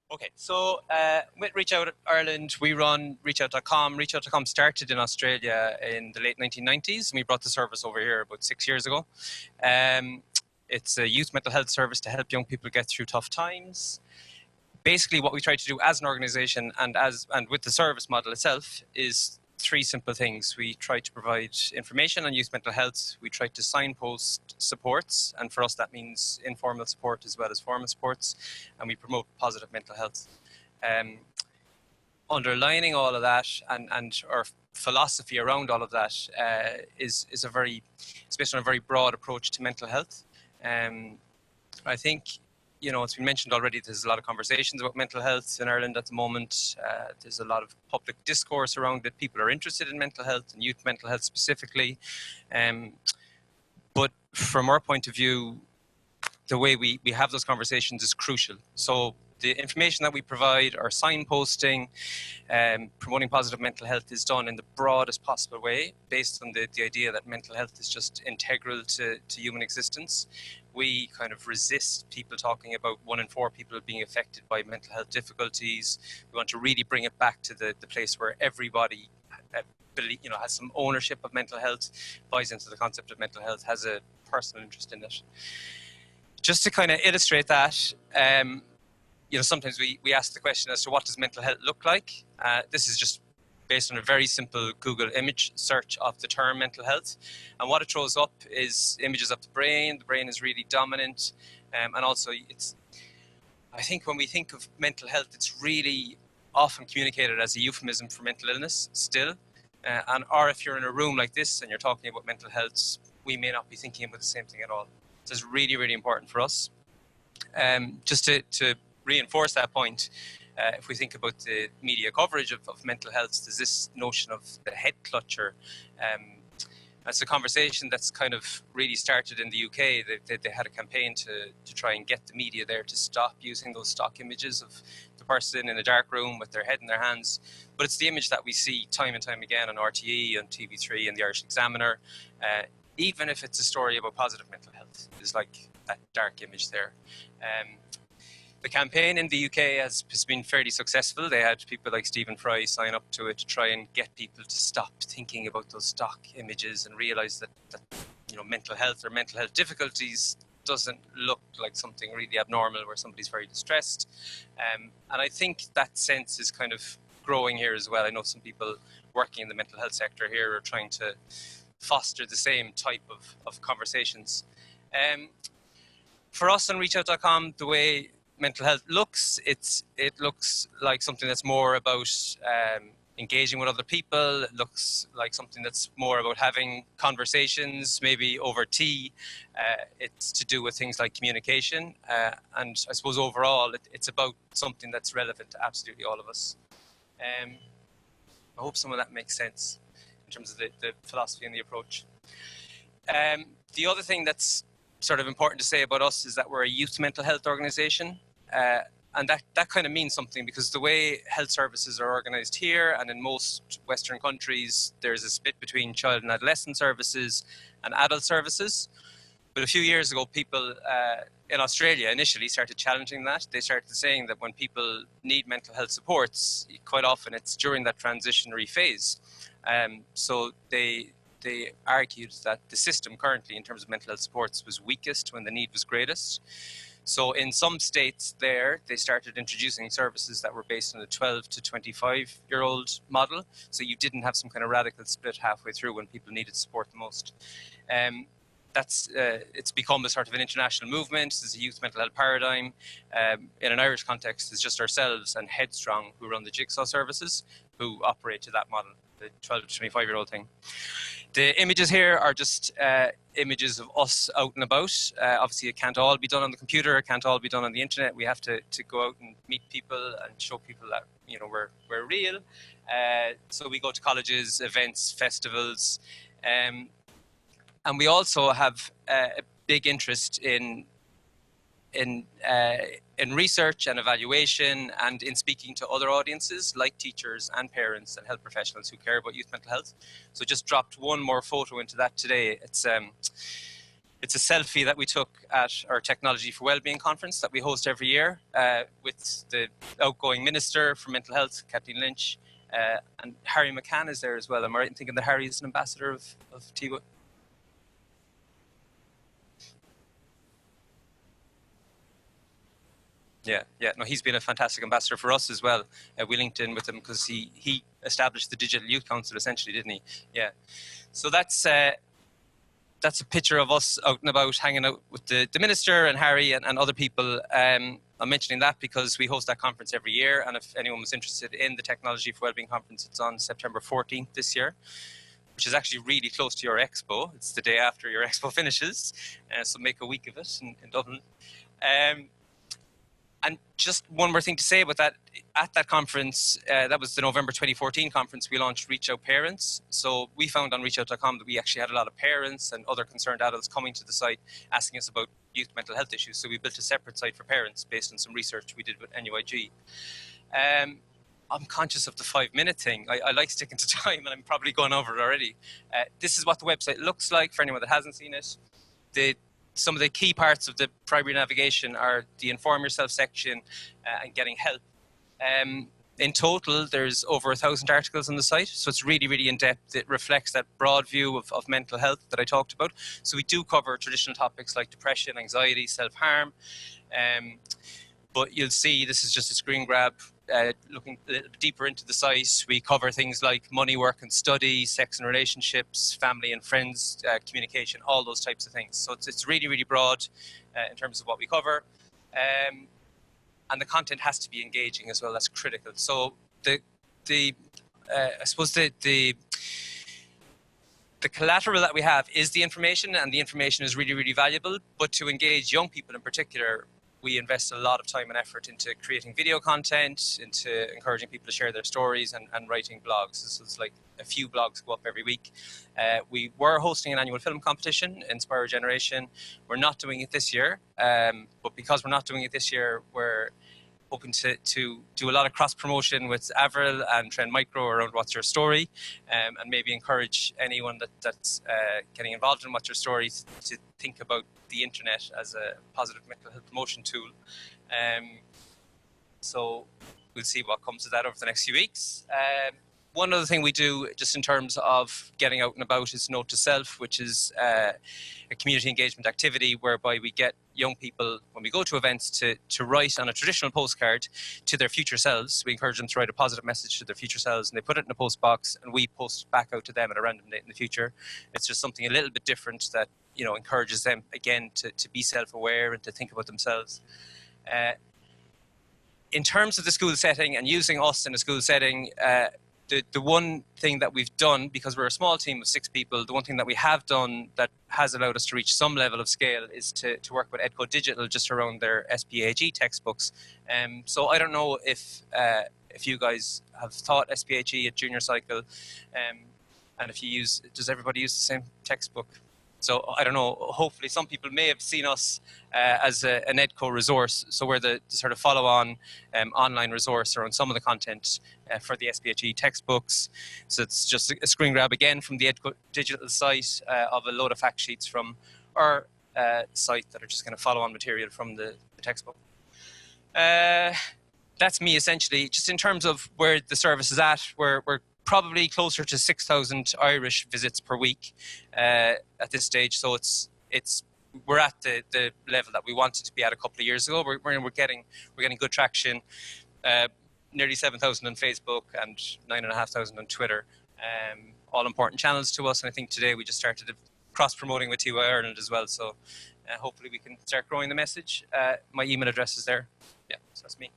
Okay, so with ReachOut Ireland, we run ReachOut.com. ReachOut.com started in Australia in the late 1990s, and we brought the service over here about 6 years ago. It's a youth mental health service to help young people get through tough times. Basically, what we try to do as an organisation and with the service model itself is three simple things. We try to provide information on youth mental health. We try to signpost supports, and for us that means informal support as well as formal supports, and we promote positive mental health. Underlining all of that and our philosophy around all of that is based on a very broad approach to mental health. I think, it's been mentioned already, there's a lot of conversations about mental health in Ireland at the moment. There's a lot of public discourse around it. People are interested in mental health and youth mental health specifically. But from our point of view, the way we have those conversations is crucial. So the information that we provide, our signposting, promoting positive mental health is done in the broadest possible way, based on the idea that mental health is just integral to human existence. We kind of resist people talking about 1 in 4 people being affected by mental health difficulties. We want to really bring it back to the place where everybody has some ownership of mental health, buys into the concept of mental health, has a personal interest in it. Just to kind of illustrate that, sometimes we ask the question as to what does mental health look like. This is just based on a very simple Google image search of the term mental health. And what it throws up is images of the brain. The brain is really dominant. And also, I think when we think of mental health, it's really often communicated as a euphemism for mental illness still. Or if you're in a room like this and you're talking about mental health, we may not be thinking about the same thing at all. So it's really, really important for us. Just to reinforce that point, if we think about the media coverage of mental health, there's this notion of the head clutcher. That's a conversation that's kind of really started in the UK. They had a campaign to try and get the media there to stop using those stock images of the person in a dark room with their head in their hands. But it's the image that we see time and time again on RTE, on TV3 and the Irish Examiner. Even if it's a story about positive mental health, there's like that dark image there. The campaign in the UK has been fairly successful. They had people like Stephen Fry sign up to it to try and get people to stop thinking about those stock images and realise that mental health or mental health difficulties doesn't look like something really abnormal where somebody's very distressed. And I think that sense is kind of growing here as well. I know some people working in the mental health sector here are trying to foster the same type of conversations. For us on ReachOut.com, the way mental health looks, it looks like something that's more about engaging with other people. It looks like something that's more about having conversations, maybe over tea. It's to do with things like communication. And I suppose overall, it's about something that's relevant to absolutely all of us. I hope some of that makes sense in terms of the philosophy and the approach. The other thing that's sort of important to say about us is that we're a youth mental health organisation. And that kind of means something, because the way health services are organised here and in most Western countries, there's a split between child and adolescent services and adult services. But a few years ago, people in Australia initially started challenging that. They started saying that when people need mental health supports, quite often it's during that transitionary phase. So they argued that the system currently in terms of mental health supports was weakest when the need was greatest. So in some states there, they started introducing services that were based on a 12 to 25-year-old model. So you didn't have some kind of radical split halfway through when people needed support the most. It's become a sort of an international movement. There's a youth mental health paradigm. In an Irish context, it's just ourselves and Headstrong who run the Jigsaw services, who operate to that model, the 12 to 25-year-old thing. The images here are just images of us out and about. Obviously, it can't all be done on the computer. It can't all be done on the internet. We have to go out and meet people and show people that we're real. So we go to colleges, events, festivals, and we also have a big interest in research and evaluation, and in speaking to other audiences like teachers and parents and health professionals who care about youth mental health. So just dropped one more photo into that today. It's It's a selfie that we took at our Technology for Wellbeing conference that we host every year with the outgoing Minister for Mental Health, Kathleen Lynch, and Harry McCann is there as well. Am I right in thinking that Harry is an ambassador of TWA? Yeah. No, he's been a fantastic ambassador for us as well. We linked in with him because he established the Digital Youth Council, essentially, didn't he? Yeah. So that's a picture of us out and about, hanging out with the Minister and Harry and other people. I'm mentioning that because we host that conference every year, and if anyone was interested in the Technology for Wellbeing conference, it's on September 14th this year, which is actually really close to your expo. It's the day after your expo finishes, so make a week of it in Dublin. And just one more thing to say about that, at that conference, that was the November 2014 conference, we launched ReachOut Parents. So we found on reachout.com that we actually had a lot of parents and other concerned adults coming to the site asking us about youth mental health issues. So we built a separate site for parents based on some research we did with NUIG. I'm conscious of the 5-minute thing. I like sticking to time, and I'm probably going over it already. This is what the website looks like for anyone that hasn't seen it. Some of the key parts of the primary navigation are the Inform Yourself section and getting help. In total, there's over 1,000 articles on the site, so it's really, really in-depth. It reflects that broad view of mental health that I talked about. So we do cover traditional topics like depression, anxiety, self-harm. But you'll see this is just a screen grab. Looking a little bit deeper into the site, we cover things like money, work and study, sex and relationships, family and friends, communication, all those types of things. So it's really, really broad in terms of what we cover. And the content has to be engaging as well. That's critical. So I suppose the collateral that we have is the information, and the information is really, really valuable. But to engage young people in particular, we invest a lot of time and effort into creating video content, into encouraging people to share their stories and writing blogs. So it's like a few blogs go up every week. We were hosting an annual film competition, Inspire a Generation. We're not doing it this year, but because we're not doing it this year, we're hoping to do a lot of cross-promotion with Avril and Trend Micro around What's Your Story, and maybe encourage anyone that's getting involved in What's Your Story to think about the internet as a positive mental health promotion tool. So we'll see what comes of that over the next few weeks. One other thing we do just in terms of getting out and about is Note to Self, which is a community engagement activity whereby we get young people, when we go to events, to write on a traditional postcard to their future selves. We encourage them to write a positive message to their future selves, and they put it in a post box, and we post back out to them at a random date in the future. It's just something a little bit different that, you know, encourages them, again, to be self-aware and to think about themselves. In terms of the school setting and using us in a school setting, the one thing that we've done, because we're a small team of 6 people, the one thing that we have done that has allowed us to reach some level of scale is to work with Edco Digital just around their SPHE textbooks. So I don't know if you guys have taught SPHE at junior cycle, and if you use, does everybody use the same textbook? So I don't know, hopefully some people may have seen us as an EDCO resource. So we're the sort of follow-on online resource around some of the content for the SPHE textbooks. So it's just a screen grab again from the EDCO digital site of a load of fact sheets from our site that are just going to follow on material from the textbook. That's me essentially. Just in terms of where the service is at, we're probably closer to 6,000 Irish visits per week at this stage. So we're at the level that we wanted to be at a couple of years ago. We're getting good traction. Nearly 7,000 on Facebook and 9,500 on Twitter. All important channels to us. And I think today we just started cross-promoting with TeachMeet Ireland as well. So hopefully we can start growing the message. My email address is there. Yeah, so that's me.